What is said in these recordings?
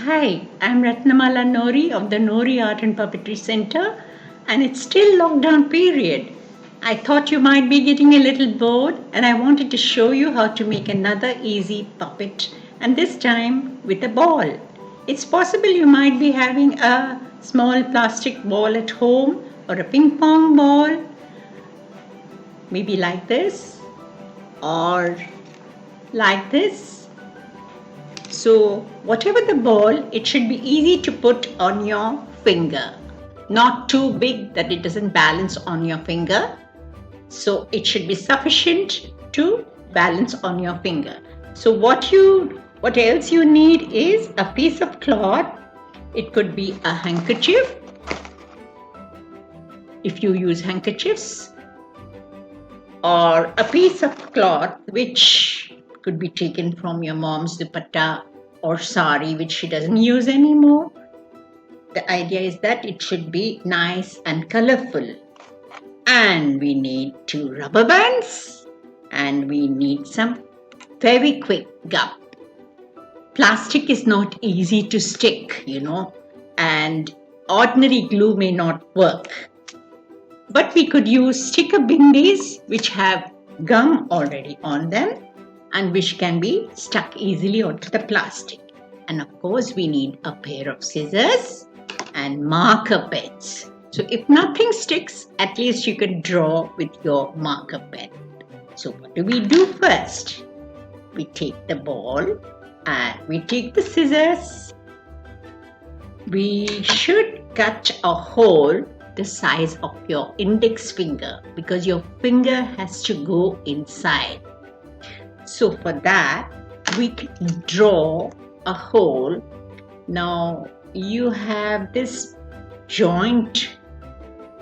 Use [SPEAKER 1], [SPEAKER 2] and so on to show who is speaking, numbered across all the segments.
[SPEAKER 1] Hi, I'm Ratnamala Nori of the Nori Art and Puppetry Center, and it's still lockdown period. I thought you might be getting a little bored, and I wanted to show you how to make another easy puppet, and this time with a ball. It's possible you might be having a small plastic ball at home or a ping pong ball, maybe like this or like this. So, whatever the ball, it should be easy to put on your finger. Not too big that it doesn't balance on your finger. So, it should be sufficient to balance on your finger. So, what else you need is a piece of cloth. It could be a handkerchief, if you use handkerchiefs, or a piece of cloth which could be taken from your mom's dupatta or sari which she doesn't use anymore. The idea is that it should be nice and colorful. And we need 2 rubber bands and we need some Fevikwik gum. Plastic is not easy to stick, and ordinary glue may not work. But we could use sticker bindis which have gum already on them and which can be stuck easily onto the plastic. And of course, we need a pair of scissors and marker pens. So if nothing sticks, at least you can draw with your marker pen. So what do we do first? We take the ball and we take the scissors. We should cut a hole the size of your index finger because your finger has to go inside. So for that, we can draw a hole. Now you have this joint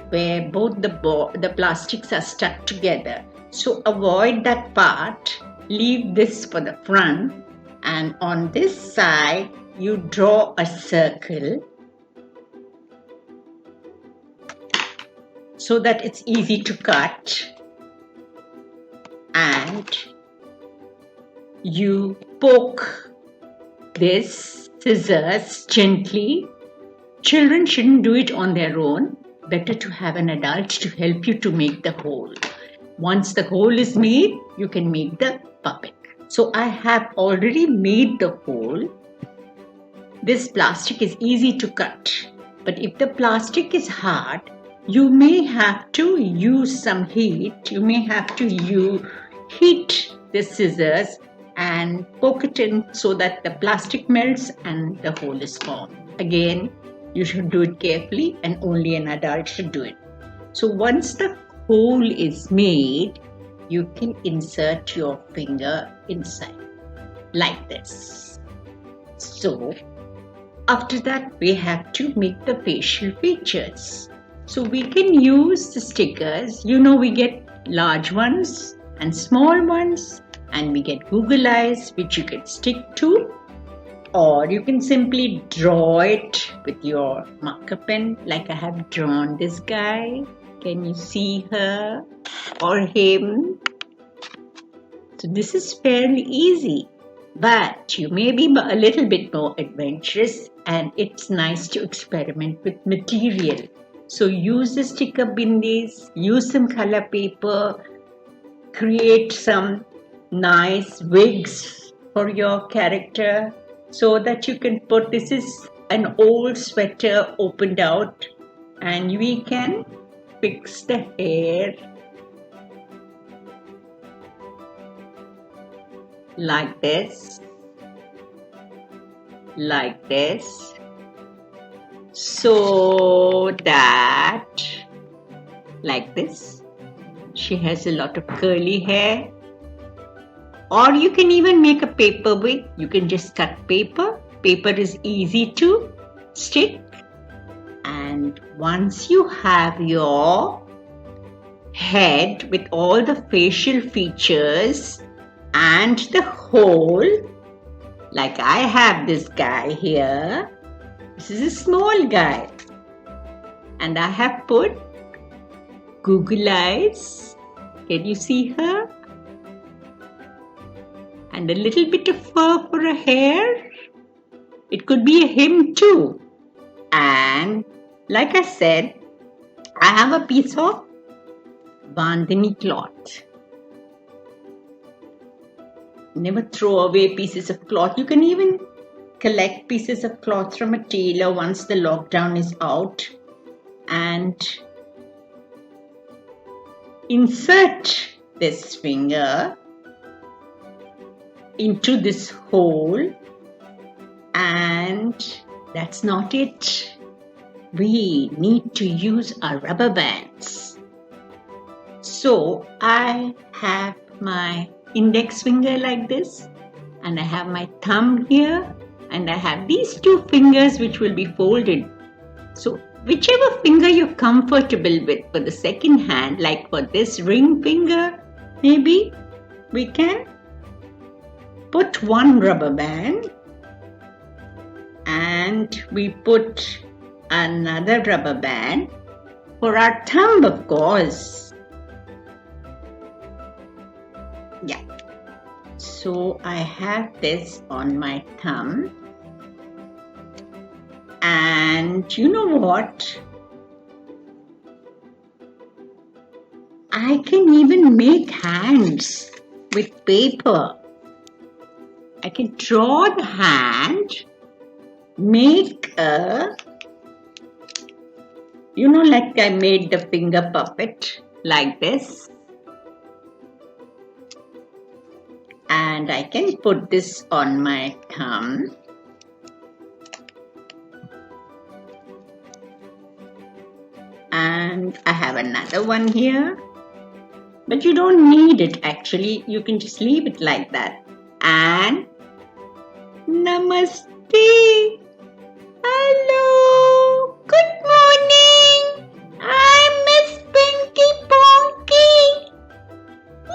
[SPEAKER 1] where both the plastics are stuck together. So avoid that part. Leave this for the front. And on this side, you draw a circle so that it's easy to cut. And you poke this scissors gently. Children shouldn't do it on their own. Better to have an adult to help you to make the hole. Once the hole is made, you can make the puppet. So I have already made the hole. This plastic is easy to cut. But if the plastic is hard, you may have to use some heat. You may have to heat the scissors and poke it in so that the plastic melts and the hole is formed. Again, you should do it carefully and only an adult should do it. So once the hole is made, you can insert your finger inside like this. So after that, we have to make the facial features. So we can use the stickers. We get large ones and small ones, and we get Google eyes which you can stick to, or you can simply draw it with your marker pen like I have drawn this guy. Can you see her or him? So this is fairly easy, but you may be a little bit more adventurous, and it's nice to experiment with material. So use the sticker bindis, use some color paper, create some nice wigs for your character so that you can put, this is an old sweater opened out, and we can fix the hair like this, so that like this she has a lot of curly hair. Or you can even make a paper wig. You can just cut paper. Paper is easy to stick. And once you have your head with all the facial features and the hole, like I have this guy here. This is a small guy. And I have put Google eyes. Can you see her? And a little bit of fur for her hair. It could be a hymn too. And like I said, I have a piece of bandhani cloth. Never throw away pieces of cloth. You can even collect pieces of cloth from a tailor once the lockdown is out and insert this finger into this hole, and that's not it. We need to use our rubber bands. So I have my index finger like this, and I have my thumb here, and I have these two fingers which will be folded. So whichever finger you're comfortable with for the second hand, like for this ring finger, maybe we can put one rubber band and we put another rubber band for our thumb, of course. Yeah. So I have this on my thumb. And you know what? I can even make hands with paper. I can draw the hand, make a, like I made the finger puppet like this. And I can put this on my thumb. And I have another one here. But you don't need it actually. You can just leave it like that. And Namaste. Hello. Good morning. I'm Miss Pinky Ponky.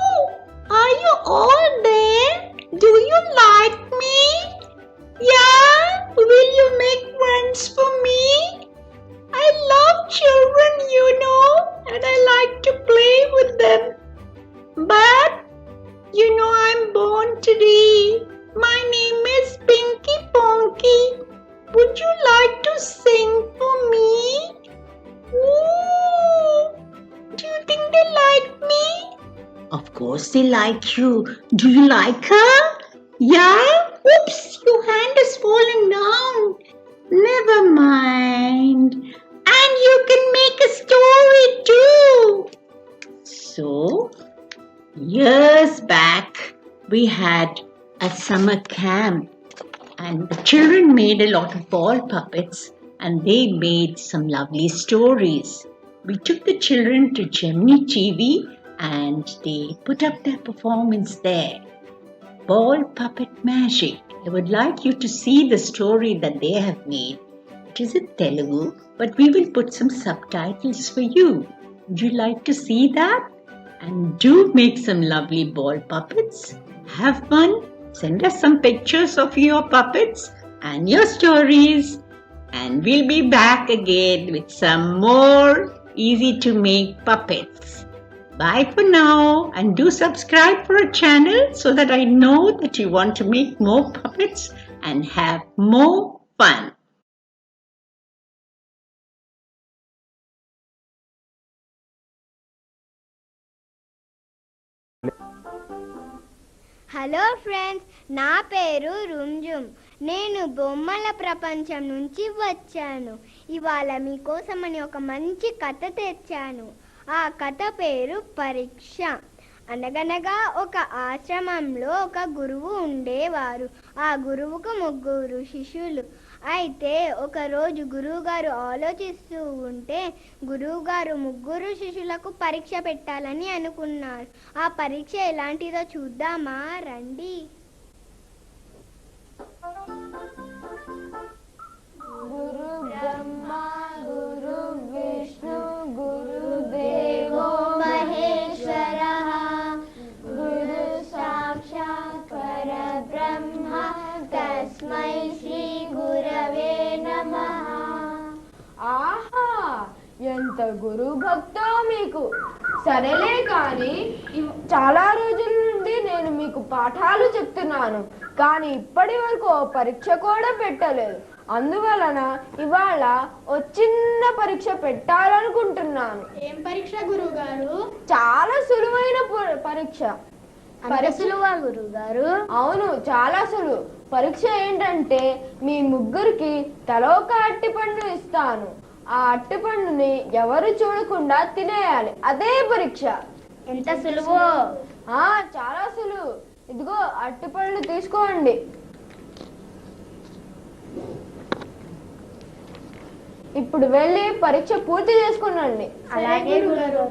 [SPEAKER 1] Oh, are you all there? Do you like me? Yeah? Will you make friends for me? I love children, and I like to play with them. But, I'm born today. My name is Pinky Ponky. Would you like to sing for me? Ooh, do you think they like me? Of course they like you. Do you like her? Yeah? Oops, your hand has fallen down. Never mind. And you can make a story too. So, years back, we had a summer camp and the children made a lot of ball puppets and they made some lovely stories. We took the children to Gemini TV and they put up their performance there. Ball Puppet Magic. I would like you to see the story that they have made. It is in Telugu, but we will put some subtitles for you. Would you like to see that? And do make some lovely ball puppets. Have fun. Send us some pictures of your puppets and your stories. And we'll be back again with some more easy to make puppets. Bye for now, and do subscribe for our channel so that I know that you want to make more puppets and have more fun.
[SPEAKER 2] Hello friends, నా పేరు రుంజుమ్. నేను బొమ్మల ప్రపంచం నుంచి వచ్చాను. ఇవాళ మీకోసమని ఒక మంచి కథ తెచ్చాను. ఆ కథ పేరు పరీక్ష. అనగనగా ఒక ఆశ్రమంలో ఒక గురువు ఉండేవారు. ఆ గురువుకు 3 శిష్యులు. అయితే ఒకరోజు గురువుగారు ఆలోచిస్తూ ఉంటే గురువుగారు 3 శిష్యులకు పరీక్ష పెట్టాలని అనుకున్నారు. ఆ పరీక్ష ఎలాంటిదో చూద్దామా, రండి. గురు బ్రహ్మ గురు విష్ణు గురుదేవో మహేశ్వరః గురు సాక్షాత్ పరబ్రహ్మ తస్మై శ్రీ గురవే నమః.
[SPEAKER 3] ఆహా, ఎంత గురు భక్తో మీకు. సరేలే కానీ చాలా రోజుల నుండి నేను మీ నీకు పాఠాలు చెప్తున్నాను, కానీ ఇప్పటి వరకు ఓ పరీక్ష కూడా పెట్టలేదు. అందువలన ఇవాళ ఓ చిన్న పరీక్ష పెట్టాలనుకుంటున్నాను.
[SPEAKER 2] ఏం పరీక్ష గురువుగారు?
[SPEAKER 3] చాలా సులువైన పరీక్ష.
[SPEAKER 2] సులువా గురువుగారు?
[SPEAKER 3] అవును, చాలా సులువు. పరీక్ష ఏంటంటే మీ ముగ్గురికి తలో ఒక అట్టిపండు ఇస్తాను. ఆ అట్టిపండుని ఎవరు చూడకుండా తినేయాలి. అదే పరీక్ష.
[SPEAKER 2] ఎంత సులువో!
[SPEAKER 3] చాలా సులువు. ఇదిగో అట్టిపండు తీసుకోండి. ఇప్పుడు వెళ్ళి పరీక్ష పూర్తి చేసుకునండి.
[SPEAKER 2] అలాగే గురుగారు.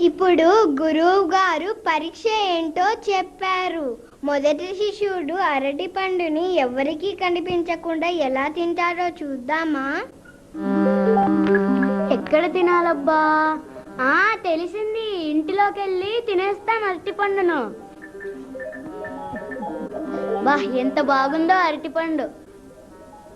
[SPEAKER 2] ఇప్పుడు గురువు గారు పరీక్ష ఏంటో చెప్పారు. మొదటి శిష్యుడు అరటి పండుని ఎవరికి కనిపించకుండా ఎలా తింటారో చూద్దామా? ఎక్కడ తినాలబ్బా? తెలిసింది, ఇంటిలోకి వెళ్ళి తినేస్తాను అరటి పండును. బా, ఎంత బాగుందో అరటి పండు.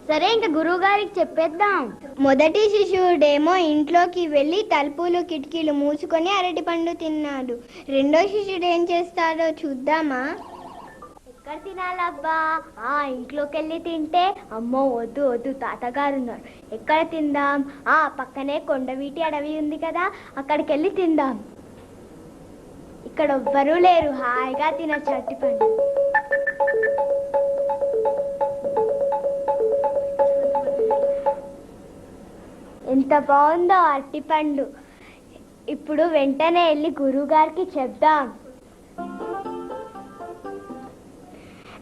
[SPEAKER 2] సరే, ఇంక గురువు గారికి చెప్పేద్దాం. మొదటి శిష్యుడేమో ఇంట్లోకి వెళ్ళి తలుపులు కిటికీలు మూసుకొని అరటి పండు తిన్నాడు. రెండో శిష్యుడు ఏం చేస్తాడో చూద్దామా? ఎక్కడ తినాలబ్బా? ఇంట్లోకి వెళ్ళి తింటే, అమ్మో వద్దు వద్దు, తాతగారు ఉన్నారు. ఎక్కడ తిందాం? పక్కనే కొండవీటి అడవి ఉంది కదా, అక్కడికి వెళ్ళి తిందాం. ఇక్కడ ఎవ్వరూ లేరు, హాయిగా తినచ్చు అరటి పండు. ఎంత బాగుందో అరటిపండు. ఇప్పుడు వెంటనే వెళ్ళి గురువుగారికి చెప్దాం.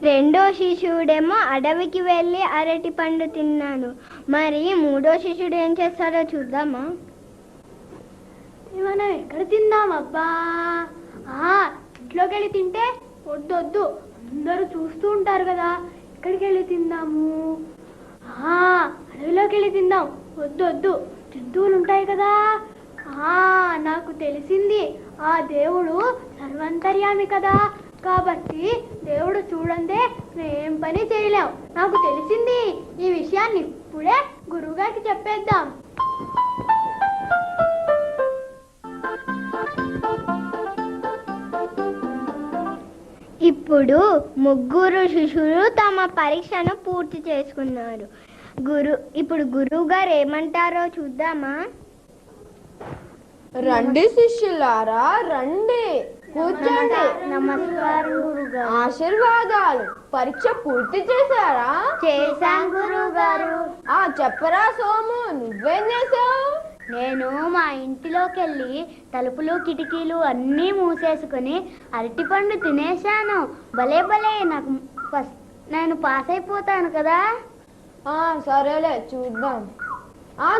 [SPEAKER 2] రెండో శిష్యుడేమో అడవికి వెళ్ళి అరటి పండు తిన్నాను. మరి మూడో శిష్యుడు ఏం చేస్తాడో చూద్దామా? మనం ఎక్కడ తిందాం అబ్బా? ఇంట్లోకి వెళ్ళి తింటే వద్దు వద్దు, అందరూ చూస్తూ ఉంటారు కదా, ఎక్కడికి వెళ్ళి తిందాము? అడవిలోకి వెళ్ళి తిందాం. వద్దు వద్దు, జంతువులు ఉంటాయి కదా. నాకు తెలిసింది, ఆ దేవుడు సర్వంతర్యామి కదా, కాబట్టి దేవుడు చూడందే ఏం పని చేయలేం. నాకు తెలిసింది, ఈ విషయాన్ని ఇప్పుడే గురువుగారికి చెప్పేద్దాం. ఇప్పుడు ముగ్గురు శిష్యులు తమ పరీక్షను పూర్తి చేసుకున్నారు. ఇప్పుడు గురువు గారు ఏమంటారో చూద్దామా?
[SPEAKER 3] రండి శిష్యులారా, రండి, కూర్చోండి.
[SPEAKER 2] నమస్కారం గురుగారు.
[SPEAKER 3] ఆశీర్వాదాలు. పరీక్ష పూర్తి చేశారా?
[SPEAKER 2] చేశాం గురువు గారు.
[SPEAKER 3] చెప్పరా సోము, నువ్వేం చేసావు?
[SPEAKER 2] నేను మా ఇంటిలోకి వెళ్ళి తలుపులు కిటికీలు అన్నీ మూసేసుకుని అరటిపండు తినేశాను. భలే భలే, నేను పాస్ అయిపోతాను కదా.
[SPEAKER 3] సరేలే, చూద్దాం.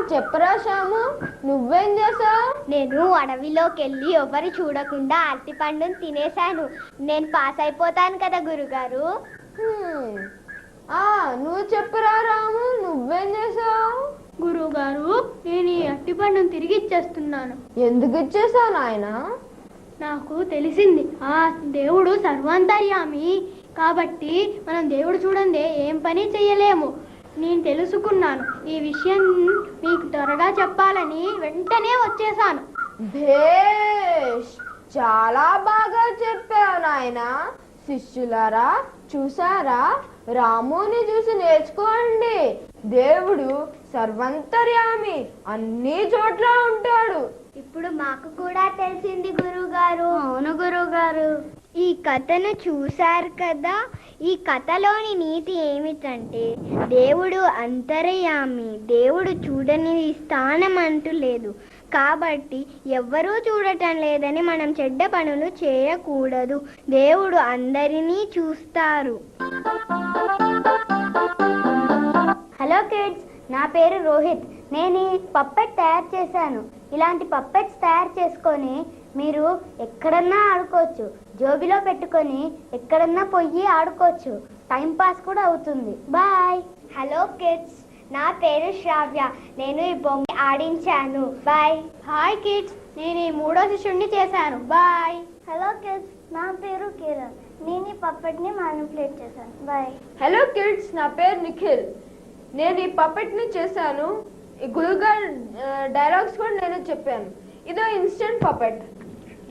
[SPEAKER 3] చెప్పరా శ్యాము, నువ్వేం చేసావు?
[SPEAKER 2] నేను అడవిలోకి వెళ్ళి ఎవరు చూడకుండా అరటిపండుని తినేశాను. నేను పాస్ అయిపోతాను కదా గురుగారు.
[SPEAKER 3] నువ్వు చెప్పరా రాము, నువ్వేం చేసావు?
[SPEAKER 2] గురుగారు, నేను ఈ అరటిపండుని తిరిగి ఇచ్చేస్తున్నాను.
[SPEAKER 3] ఎందుకు ఇచ్చేసావు నాయన?
[SPEAKER 2] నాకు తెలిసింది, ఆ దేవుడు సర్వాంతర్యామి కాబట్టి మనం దేవుడు చూడండి ఏం పని చెయ్యలేము. నేను తెలుసుకున్నాను. ఈ విషయం మీకు త్వరగా చెప్పాలని వెంటనే వచ్చేసాను.
[SPEAKER 3] భేష్, చాలా బాగా చెప్పావు నాయన. శిష్యులారా, చూసారా, రాముని చూసి నేర్చుకోండి. దేవుడు సర్వంతర్యామి, అన్ని చోట్ల ఉంటాడు.
[SPEAKER 2] ఇప్పుడు మాకు కూడా తెలిసింది గురువుగారు. అవును గురువుగారు. ఈ కథను చూశారు కదా. ఈ కథలోని నీతి ఏమిటంటే, దేవుడు అంతర్యామి, దేవుడు చూడని స్థానం అంటూ లేదు. కాబట్టి ఎవ్వరూ చూడటం లేదని మనం చెడ్డ పనులు చేయకూడదు. దేవుడు అందరినీ చూస్తారు. హలో కిడ్స్, నా పేరు రోహిత్. నేను ఈ పప్పెట్ తయారు చేశాను. ఇలాంటి పప్పెట్స్ తయారు చేసుకొని మీరు ఎక్కడన్నా ఆడుకోవచ్చు. జోబిలో పెట్టుకొని ఎక్కడన్నా పోయి ఆడుకోవచ్చు. టైం పాస్ కూడా అవుతుంది. బాయ్. హలో కిడ్స్, నా పేరు శ్రావ్య. నేను ఈ బొమ్మ ఆడించాను. బాయ్. హాయ్ కిడ్స్, నేను ఈ మూడో శిష్యుడిని చేశాను. బాయ్. హలో కిడ్స్, నా పేరు కిరణ్. నేను ఈ పప్పెట్ని మ్యానిపులేట్ చేశాను. బాయ్.
[SPEAKER 3] హలో కిడ్స్, నా పేరు నిఖిల్. నేను ఈ పప్పెట్ని చేశాను. ఈ గురుగారు డైలాగ్స్ కూడా నేను చెప్పాను. ఇదో ఇన్స్టెంట్ పపెట్.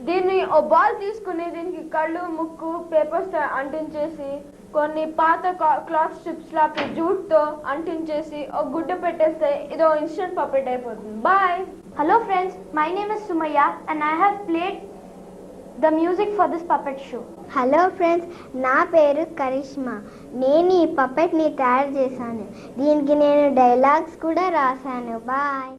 [SPEAKER 3] దీన్ని ఓ బాల్ తీసుకుని దీనికి కళ్ళు, ముక్కు, పేపర్స్ అంటించేసి కొన్ని పాత క్లాత్ స్ట్రిప్స్ లాపి జూట్తో అంటించేసి ఒక గుడ్డ పెట్టేస్తే ఇదో ఇన్స్టెంట్ పపెట్ అయిపోతుంది. Bye.
[SPEAKER 4] Hello friends, my name is Sumaya and I have played the music for this puppet show.
[SPEAKER 2] Hello friends, నా పేరు కరిష్మా. నేను ఈ పపెట్ని తయారు చేశాను. దీనికి నేను డైలాగ్స్ కూడా రాశాను. బాయ్.